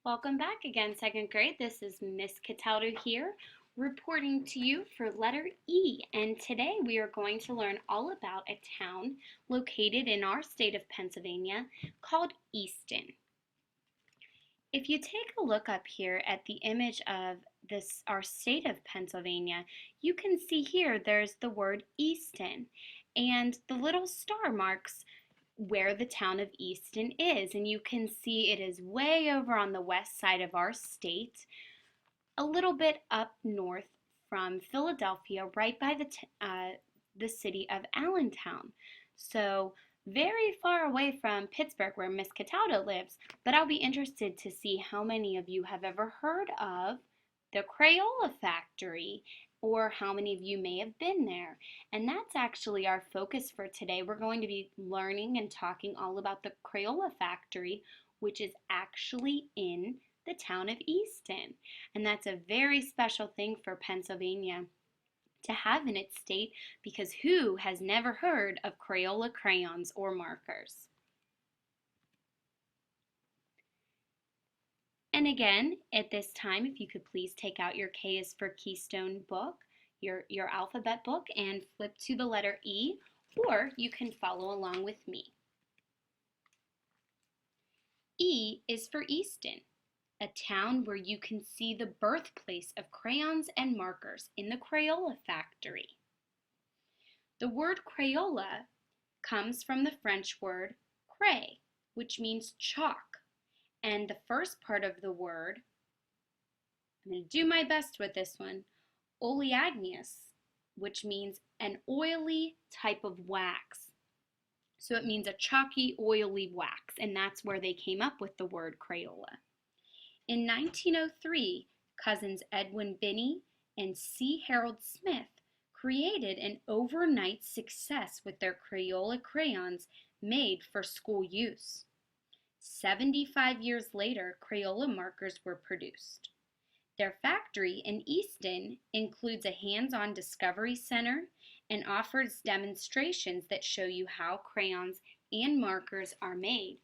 Welcome back again, second grade. This is Miss Cataldo here, reporting to you for letter E. And today we are going to learn all about a town located in our state of Pennsylvania called Easton. If you take a look up here at the image of our state of Pennsylvania, you can see here there's the word Easton, and the little star marks where the town of Easton is, and you can see it is way over on the west side of our state, a little bit up north from Philadelphia, right by the city of Allentown. So very far away from Pittsburgh where Miss Cataldo lives, but I'll be interested to see how many of you have ever heard of the Crayola Factory, or how many of you may have been there. And that's actually our focus for today. We're going to be learning and talking all about the Crayola Factory, which is actually in the town of Easton. And that's a very special thing for Pennsylvania to have in its state, because who has never heard of Crayola crayons or markers? And again, at this time, if you could please take out your K is for Keystone book, your alphabet book, and flip to the letter E, or you can follow along with me. E is for Easton, a town where you can see the birthplace of crayons and markers in the Crayola Factory. The word Crayola comes from the French word cray, which means chalk. And the first part of the word, I'm going to do my best with this one, oleaginous, which means an oily type of wax. So it means a chalky, oily wax, and that's where they came up with the word Crayola. In 1903, cousins Edwin Binney and C. Harold Smith created an overnight success with their Crayola crayons made for school use. 75 years later, Crayola markers were produced. Their factory in Easton includes a hands-on discovery center and offers demonstrations that show you how crayons and markers are made.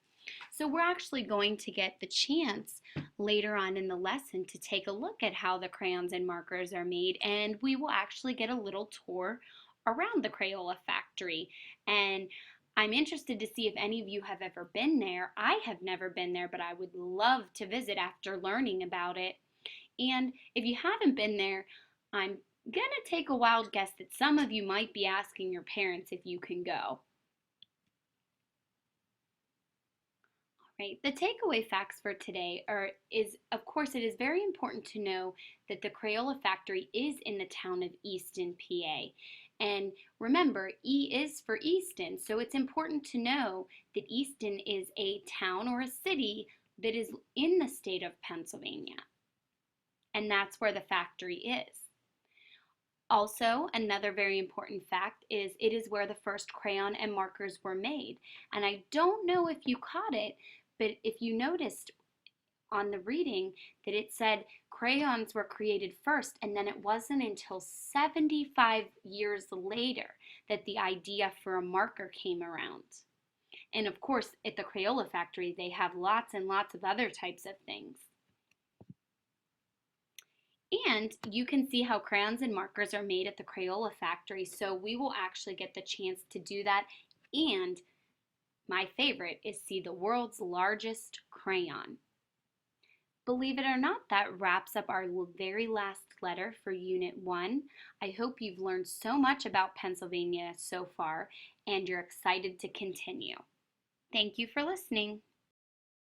So we're actually going to get the chance later on in the lesson to take a look at how the crayons and markers are made, and we will actually get a little tour around the Crayola factory. And I'm interested to see if any of you have ever been there. I have never been there, but I would love to visit after learning about it. And if you haven't been there, I'm gonna take a wild guess that some of you might be asking your parents if you can go. Right. The takeaway facts for today is, of course, it is very important to know that the Crayola factory is in the town of Easton, PA. And remember, E is for Easton, so it's important to know that Easton is a town or a city that is in the state of Pennsylvania. And that's where the factory is. Also, another very important fact is it is where the first crayon and markers were made. And I don't know if you caught it, but if you noticed on the reading that it said crayons were created first, and then it wasn't until 75 years later that the idea for a marker came around. And of course, at the Crayola factory, they have lots and lots of other types of things. And you can see how crayons and markers are made at the Crayola factory, so we will actually get the chance to do that. And my favorite is see the world's largest crayon. Believe it or not, that wraps up our very last letter for Unit 1. I hope you've learned so much about Pennsylvania so far, and you're excited to continue. Thank you for listening.